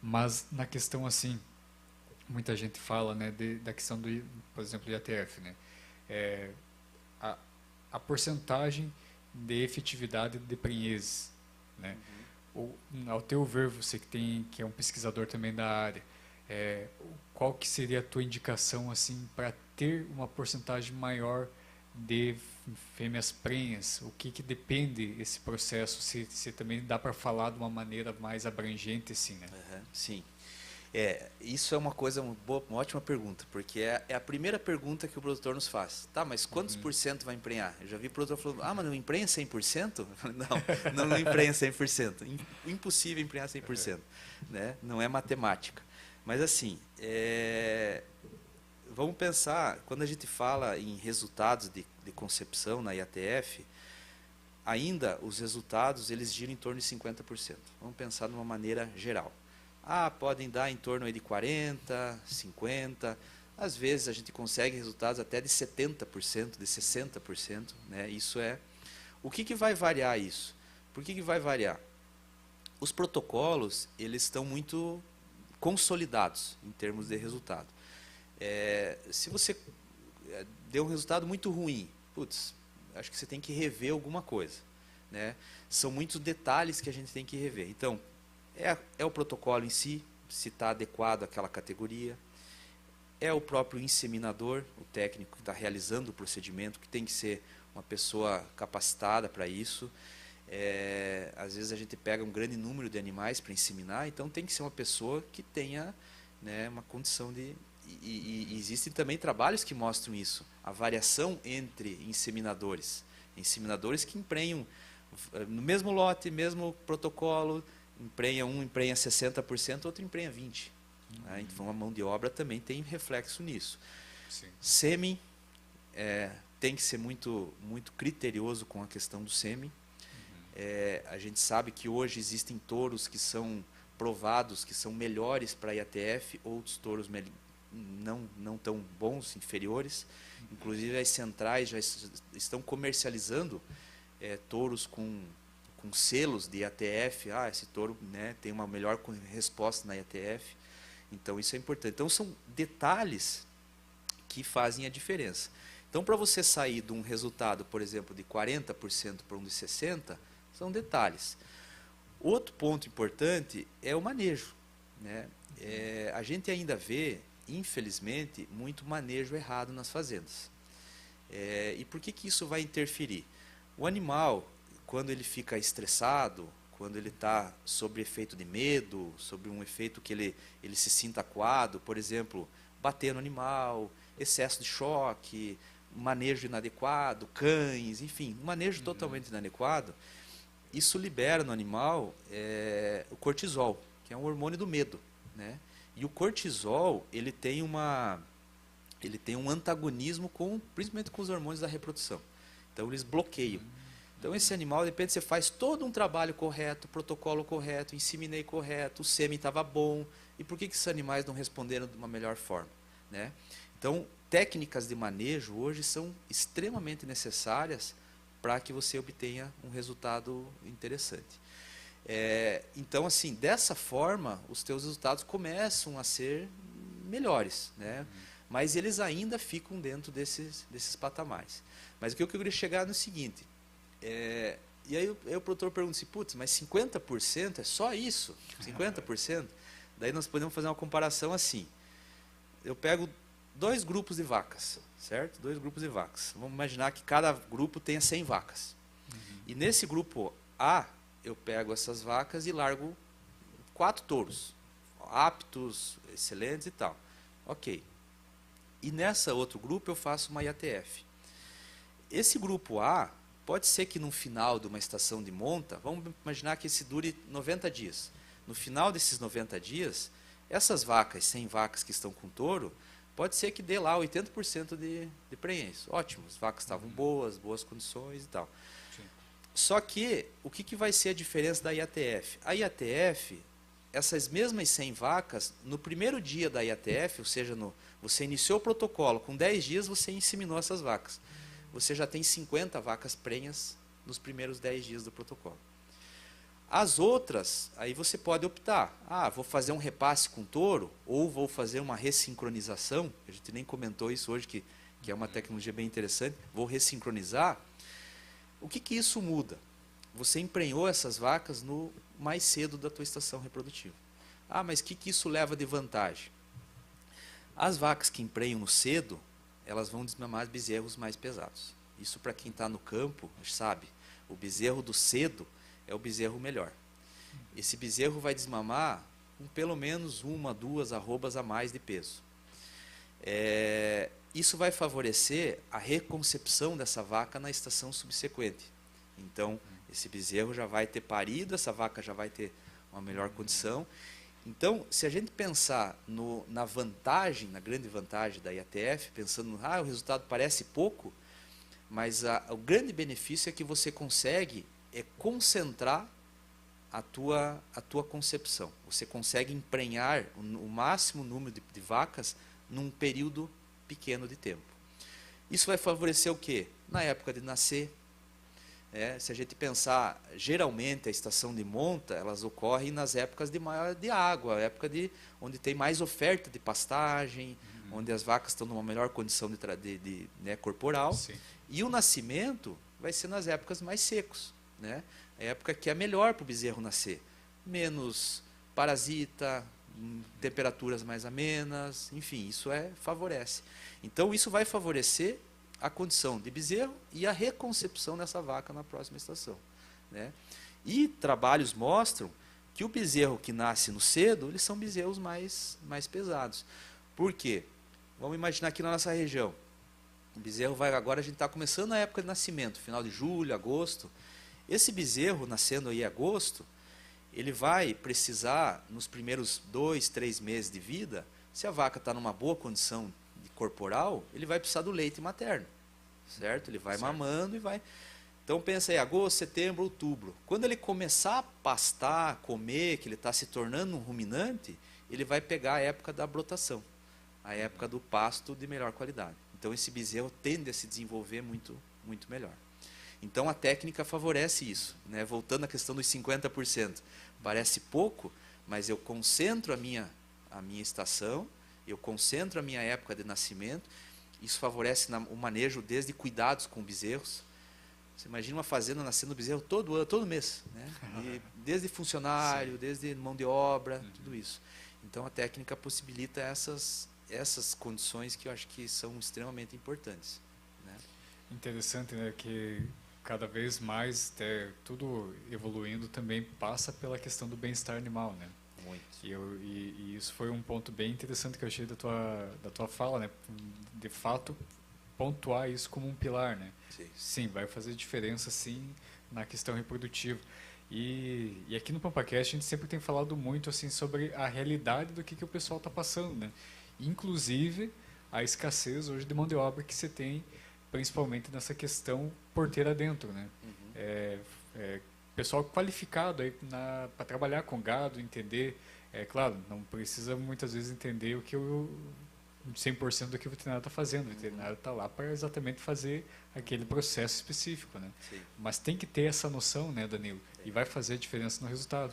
Mas na questão assim, muita gente fala, né, da questão do, por exemplo, do IATF, né? É, a, a porcentagem de efetividade de prenhez, né? Ou, ao teu ver, você que tem, que é um pesquisador também da área, qual que seria a tua indicação assim para ter uma porcentagem maior de fêmeas prenhas? O que depende esse processo? Se também dá para falar de uma maneira mais abrangente assim, né? Aham, sim. Isso é uma coisa, uma ótima pergunta, porque é a primeira pergunta que o produtor nos faz. Tá, mas quantos por cento vai emprenhar? Eu já vi produtor falando, mas não emprenha 100%? Eu falei, não emprenha 100%. Impossível emprenhar 100%. Né? Não é matemática. Mas assim, vamos pensar, quando a gente fala em resultados de concepção na IATF, ainda os resultados eles giram em torno de 50%. Vamos pensar de uma maneira geral. Podem dar em torno aí de 40%, 50%. Às vezes a gente consegue resultados até de 70%, de 60%. Né? Isso é. O que vai variar isso? Por que vai variar? Os protocolos eles estão muito consolidados em termos de resultado. Se você deu um resultado muito ruim, acho que você tem que rever alguma coisa. Né? São muitos detalhes que a gente tem que rever. Então, é o protocolo em si, se está adequado àquela categoria. É o próprio inseminador, o técnico que está realizando o procedimento, que tem que ser uma pessoa capacitada para isso. Às vezes a gente pega um grande número de animais para inseminar, então tem que ser uma pessoa que tenha, né, uma condição de... E existem também trabalhos que mostram isso, a variação entre inseminadores. Inseminadores que emprenham no mesmo lote, mesmo protocolo, emprenha 60%, outro emprenha 20%. Né? Então a mão de obra também tem reflexo nisso. Sim. Sêmen, tem que ser muito, muito criterioso com a questão do sêmen. A gente sabe que hoje existem touros que são provados, que são melhores para a IATF, outros touros não tão bons, inferiores. Inclusive as centrais já estão comercializando touros com selos de IATF. Esse touro, né, tem uma melhor resposta na IATF. Então isso é importante. Então são detalhes que fazem a diferença. Então para você sair de um resultado, por exemplo, de 40% para um de 60%, são detalhes. Outro ponto importante é o manejo. Né? A gente ainda vê, infelizmente, muito manejo errado nas fazendas. E por que isso vai interferir? O animal, quando ele fica estressado, quando ele está sob efeito de medo, sob um efeito que ele se sinta acuado, por exemplo, bater no animal, excesso de choque, manejo inadequado, cães, enfim, um manejo totalmente inadequado, isso libera no animal o cortisol, que é um hormônio do medo. Né? E o cortisol ele tem um antagonismo principalmente com os hormônios da reprodução. Então eles bloqueiam. Então esse animal, de repente você faz todo um trabalho correto, protocolo correto, inseminei correto, o sêmen estava bom. E por que esses animais não responderam de uma melhor forma? Né? Então técnicas de manejo hoje são extremamente necessárias para que você obtenha um resultado interessante. Então assim, dessa forma, os teus resultados começam a ser melhores. Né? Mas eles ainda ficam dentro desses patamares. Mas o que eu queria chegar no seguinte... e aí o produtor pergunta assim, mas 50% é só isso? 50%? Daí nós podemos fazer uma comparação assim. Eu pego 2 grupos de vacas, certo? 2 grupos de vacas. Vamos imaginar que cada grupo tenha 100 vacas. E nesse grupo A, eu pego essas vacas e largo 4 touros, aptos, excelentes e tal. Ok. E nessa outro grupo eu faço uma IATF. Esse grupo A, pode ser que no final de uma estação de monta, vamos imaginar que esse dure 90 dias. No final desses 90 dias, essas vacas, 100 vacas que estão com touro, pode ser que dê lá 80% de prenhez. Ótimo, as vacas estavam boas condições e tal. Sim. Só que, o que vai ser a diferença da IATF? A IATF, essas mesmas 100 vacas, no primeiro dia da IATF, ou seja, você iniciou o protocolo, com 10 dias você inseminou essas vacas. Você já tem 50 vacas prenhas nos primeiros 10 dias do protocolo. As outras, aí você pode optar. Ah, vou fazer um repasse com touro, ou vou fazer uma ressincronização. A gente nem comentou isso hoje, que é uma tecnologia bem interessante. Vou ressincronizar. O que isso muda? Você emprenhou essas vacas no mais cedo da tua estação reprodutiva. Ah, mas o que isso leva de vantagem? As vacas que emprenham no cedo, elas vão desmamar bezerros mais pesados. Isso para quem está no campo, sabe. O bezerro do cedo é o bezerro melhor. Esse bezerro vai desmamar com pelo menos 1, 2 arrobas a mais de peso. Isso vai favorecer a reconcepção dessa vaca na estação subsequente. Então, esse bezerro já vai ter parido, essa vaca já vai ter uma melhor condição. Então, se a gente pensar na vantagem, na grande vantagem da IATF, pensando, o resultado parece pouco, mas o grande benefício é que você consegue concentrar a tua concepção. Você consegue emprenhar o máximo número de vacas num período pequeno de tempo. Isso vai favorecer o quê? Na época de nascer. Se a gente pensar, geralmente a estação de monta, elas ocorrem nas épocas de água, época onde tem mais oferta de pastagem, onde as vacas estão numa melhor condição corporal. Sim. E o nascimento vai ser nas épocas mais secos. A época que é melhor para o bezerro nascer. Menos parasita, temperaturas mais amenas, enfim, isso favorece. Então, isso vai favorecer a condição de bezerro e a reconcepção dessa vaca na próxima estação. E trabalhos mostram que o bezerro que nasce no cedo, eles são bezerros mais pesados. Por quê? Vamos imaginar aqui na nossa região. O bezerro agora a gente está começando a época de nascimento, final de julho, agosto. Esse bezerro, nascendo aí em agosto, ele vai precisar, nos primeiros 2, 3 meses de vida, se a vaca está numa boa condição corporal, ele vai precisar do leite materno, certo? Ele vai mamando e vai... Então pensa aí, agosto, setembro, outubro. Quando ele começar a pastar, comer, que ele está se tornando um ruminante, ele vai pegar a época da brotação, a época do pasto de melhor qualidade. Então esse bezerro tende a se desenvolver muito, muito melhor. Então a técnica favorece isso. Voltando à questão dos 50%. Parece pouco, mas eu concentro a minha estação, eu concentro a minha época de nascimento. Isso favorece o manejo desde cuidados com bezerros. Você imagina uma fazenda nascendo bezerro todo mês. E desde funcionário, desde mão de obra, tudo isso. Então a técnica possibilita essas condições que eu acho que são extremamente importantes. Interessante, que cada vez mais, tudo evoluindo também passa pela questão do bem-estar animal, Muito. E isso foi um ponto bem interessante que eu achei da tua fala, de fato, pontuar isso como um pilar, Sim, vai fazer diferença, sim, na questão reprodutiva. E aqui no PampaCast a gente sempre tem falado muito assim sobre a realidade do que o pessoal está passando, Inclusive a escassez hoje de mão de obra que você tem, principalmente nessa questão porteira dentro, pessoal qualificado aí para trabalhar com gado, entender, claro, não precisa muitas vezes entender o que 100% do que o veterinário está fazendo. O veterinário está lá para exatamente fazer aquele processo específico, Sim. Mas tem que ter essa noção, Danilo? E vai fazer a diferença no resultado.